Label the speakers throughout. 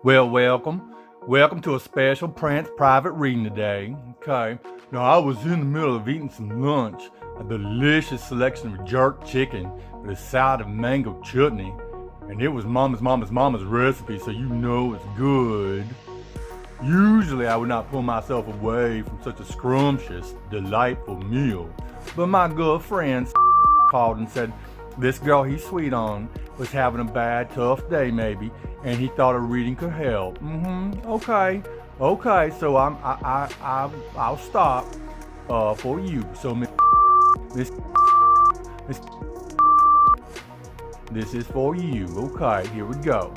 Speaker 1: Well, welcome to a special Prance private reading today. Okay, now I was in the middle of eating some lunch, a delicious selection of jerk chicken with a side of mango chutney, and it was mama's recipe, so you know it's good. Usually I would not pull myself away from such a scrumptious, delightful meal, but my good friend called and said this girl he's sweet on was having a bad, tough day maybe, and he thought a reading could help. Okay. So I'll stop for you. So Miss, this is for you. Okay, here we go.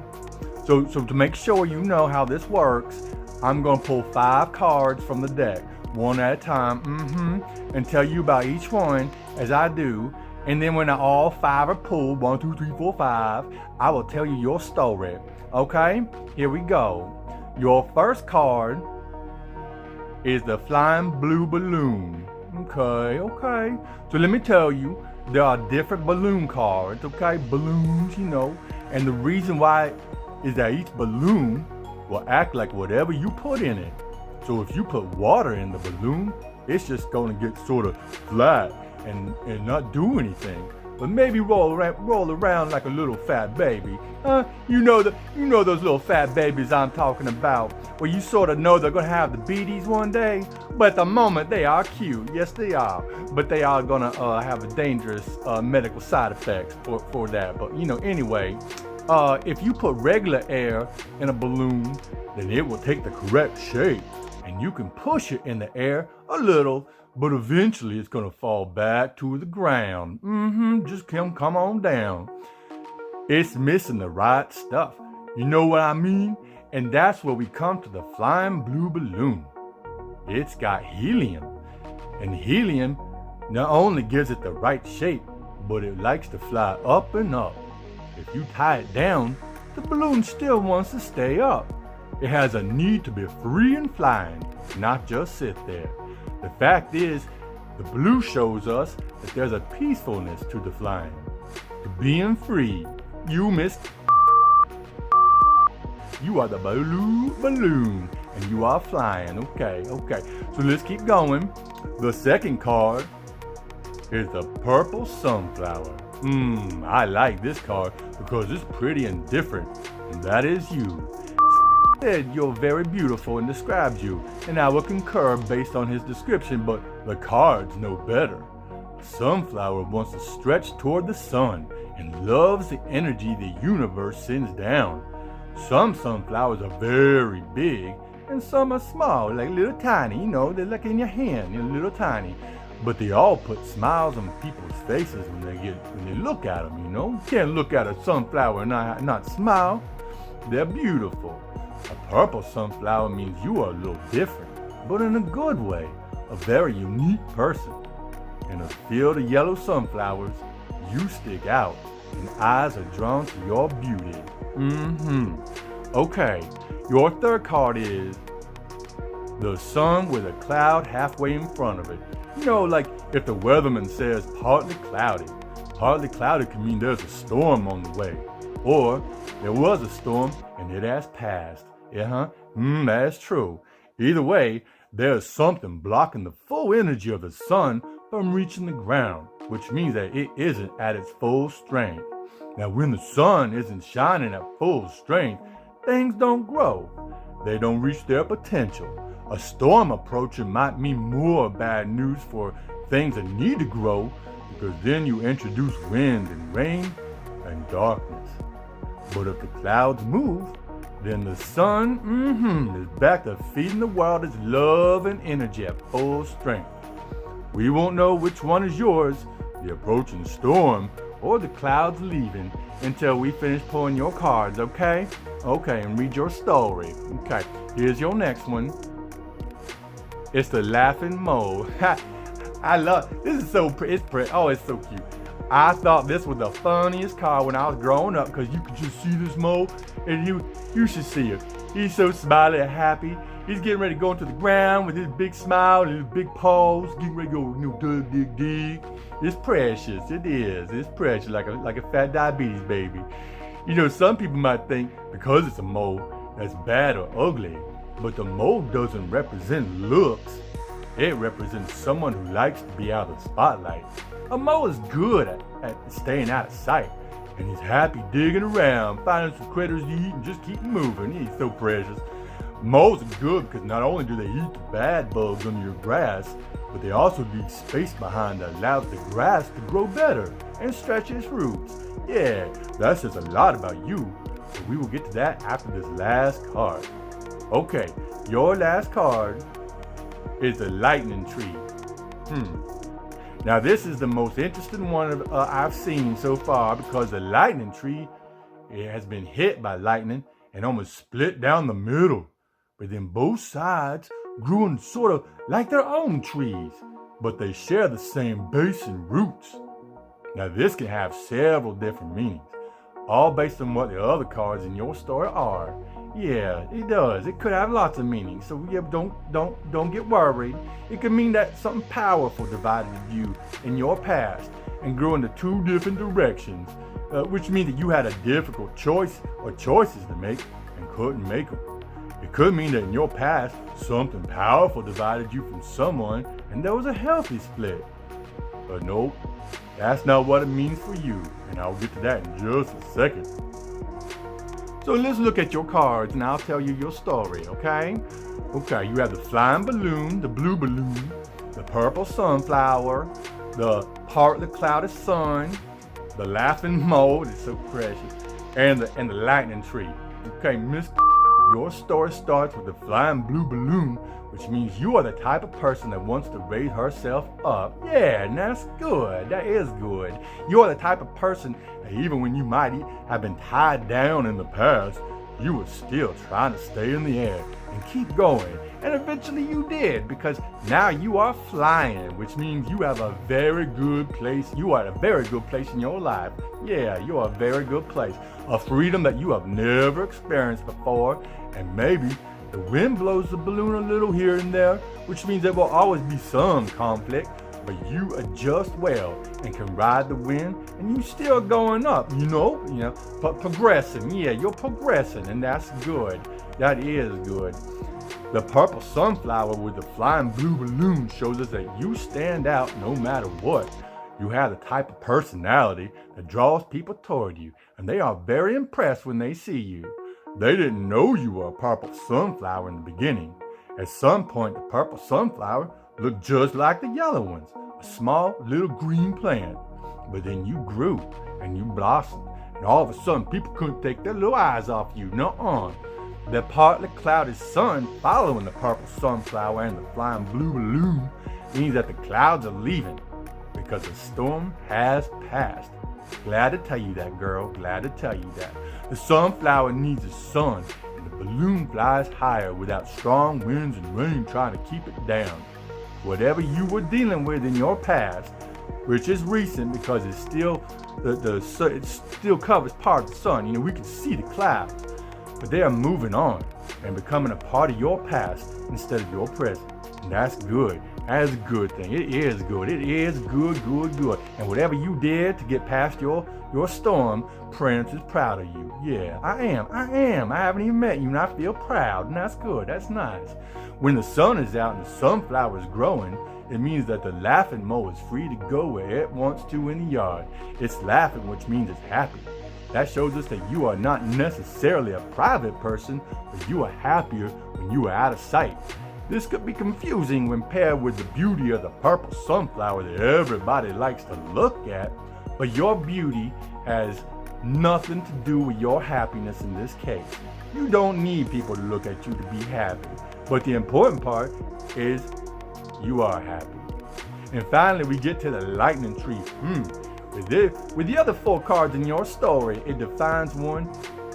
Speaker 1: So to make sure you know how this works, I'm gonna pull 5 cards from the deck, one at a time, and tell you about each one as I do. And then when all 5 are pulled, 1, 2, 3, 4, 5, I will tell you your story. Okay? Here we go. Your first card is the flying blue balloon. Okay. So let me tell you, there are different balloon cards, okay? Balloons, and the reason why is that each balloon will act like whatever you put in it. So if you put water in the balloon, it's just gonna get sort of flat and not do anything, but maybe roll around like a little fat baby. You know those little fat babies I'm talking about, where you sort of know they're gonna have the beaties one day, but at the moment they are cute. Yes, they are, but they are gonna have a dangerous medical side effects for that. But anyway, if you put regular air in a balloon, then it will take the correct shape, and you can push it in the air a little, but eventually it's gonna fall back to the ground. Just come on down. It's missing the right stuff. You know what I mean? And that's where we come to the flying blue balloon. It's got helium. And helium not only gives it the right shape, but it likes to fly up and up. If you tie it down, the balloon still wants to stay up. It has a need to be free and flying, not just sit there. The fact is, the blue shows us that there's a peacefulness to the flying, to being free. You miss. You are the blue balloon, and you are flying. Okay. So let's keep going. The second card is the purple sunflower. I like this card because it's pretty and different, and that is you. Said you're very beautiful and describes you, and I will concur based on his description, but the cards know better. A sunflower wants to stretch toward the sun and loves the energy the universe sends down. Some sunflowers are very big and some are small, like little tiny, they're like in your hand, they're little tiny. But they all put smiles on people's faces when they look at them, You can't look at a sunflower and not smile. They're beautiful. A purple sunflower means you are a little different, but in a good way, a very unique person. In a field of yellow sunflowers, you stick out, and eyes are drawn to your beauty. Okay, your third card is the sun with a cloud halfway in front of it. Like if the weatherman says partly cloudy. Partly cloudy can mean there's a storm on the way, or there was a storm and it has passed. That's true. Either way, there's something blocking the full energy of the sun from reaching the ground, which means that it isn't at its full strength. Now, when the sun isn't shining at full strength, things don't grow. They don't reach their potential. A storm approaching might mean more bad news for things that need to grow, because then you introduce wind and rain and darkness. But if the clouds move, then the sun is back to feeding the world its love and energy at full strength. We won't know which one is yours, the approaching storm or the clouds leaving, until we finish pulling your cards, okay? Okay, and read your story. Okay, here's your next one. It's the laughing mole. I love this. Is so pretty. It's pretty. Oh, it's so cute. I thought this was the funniest card when I was growing up, because you could just see this mole, and you should see it. He's so smiley and happy. He's getting ready to go into the ground with his big smile and his big paws, getting ready to go, dig. It's precious. It is. It's precious, like a fat diabetes baby. Some people might think because it's a mole, that's bad or ugly, but the mole doesn't represent looks. It represents someone who likes to be out of the spotlight. A mole is good at staying out of sight, and he's happy digging around, finding some critters to eat and just keep moving. He's so precious. Moles are good because not only do they eat the bad bugs under your grass, but they also leave space behind that allows the grass to grow better and stretch its roots. Yeah, that says a lot about you, but we will get to that after this last card. Okay, your last card is the lightning tree. Now this is the most interesting one I've seen so far because the lightning tree, it has been hit by lightning and almost split down the middle. But then both sides grew in sort of like their own trees, but they share the same base and roots. Now this can have several different meanings, all based on what the other cards in your story are. Yeah, it does. It could have lots of meanings. So yeah, don't get worried. It could mean that something powerful divided you in your past and grew into two different directions, which means that you had a difficult choice or choices to make and couldn't make them. It could mean that in your past, something powerful divided you from someone and there was a healthy split. But nope, that's not what it means for you, and I'll get to that in just a second. So let's look at your cards and I'll tell you your story, okay? Okay, you have the flying balloon, the blue balloon, the purple sunflower, the partly clouded sun, the laughing mole, it's so precious, and the lightning tree. Okay, Mr. Your story starts with the flying blue balloon, which means you are the type of person that wants to raise herself up. Yeah, and that's good. That is good. You are the type of person that even when you might have been tied down in the past, you were still trying to stay in the air and keep going. And eventually you did, because now you are flying, which means you have a very good place. You are at a very good place in your life. Yeah, you are a very good place. A freedom that you have never experienced before. And maybe the wind blows the balloon a little here and there, which means there will always be some conflict, but you adjust well and can ride the wind and you still going up, but progressing. Yeah, you're progressing, and that's good. That is good. The purple sunflower with the flying blue balloon shows us that you stand out no matter what. You have the type of personality that draws people toward you, and they are very impressed when they see you. They didn't know you were a purple sunflower in the beginning. At some point, the purple sunflower looked just like the yellow ones, a small little green plant. But then you grew and you blossomed, and all of a sudden people couldn't take their little eyes off you. Nuh-uh. The partly clouded sun following the purple sunflower and the flying blue balloon means that the clouds are leaving because the storm has passed. Glad to tell you that, girl. Glad to tell you that. The sunflower needs the sun, and the balloon flies higher without strong winds and rain trying to keep it down. Whatever you were dealing with in your past, which is recent because it's still it still covers part of the sun. We can see the clouds, but they are moving on and becoming a part of your past instead of your present. And that's good. That is a good thing. It is good. It is good. And whatever you did to get past your storm, Prance is proud of you. Yeah, I am. I haven't even met you, and I feel proud, and that's good. That's nice. When the sun is out and the sunflower is growing, it means that the laughing mole is free to go where it wants to in the yard. It's laughing, which means it's happy. That shows us that you are not necessarily a private person, but you are happier when you are out of sight. This could be confusing when paired with the beauty of the purple sunflower that everybody likes to look at, but your beauty has nothing to do with your happiness in this case. You don't need people to look at you to be happy, but the important part is you are happy. And finally, we get to the lightning tree. With the other 4 cards in your story, it defines one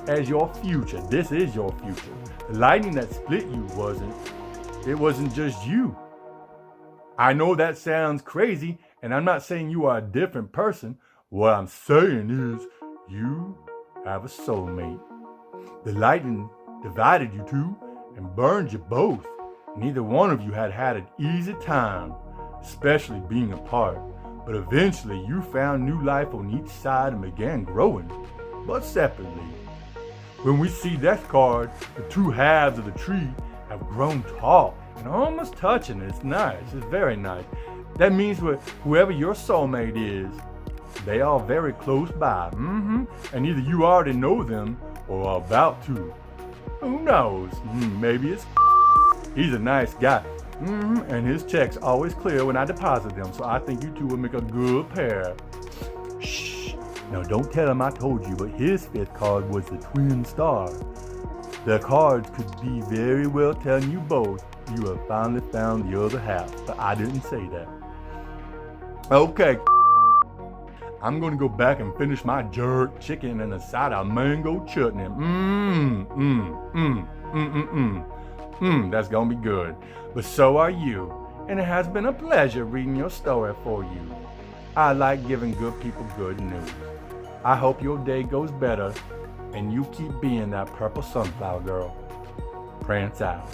Speaker 1: as your future. This is your future. The lightning that split you wasn't just you. I know that sounds crazy, and I'm not saying you are a different person. What I'm saying is you have a soulmate. The lightning divided you two and burned you both. Neither one of you had an easy time, especially being apart. But eventually you found new life on each side and began growing, but separately. When we see that card, the two halves of the tree have grown tall and almost touching. It's nice. It's very nice. That means whoever your soulmate is, they are very close by. And either you already know them or are about to. Who knows? Maybe it's he's a nice guy. And his checks always clear when I deposit them. So I think you two will make a good pair. Shh. Now don't tell him I told you, but his fifth card was the twin star. The cards could be very well telling you both you have finally found the other half, but I didn't say that. Okay. I'm gonna go back and finish my jerk chicken and a side of mango chutney. That's gonna be good. But so are you, and it has been a pleasure reading your story for you. I like giving good people good news. I hope your day goes better, and you keep being that purple sunflower girl. Prance out.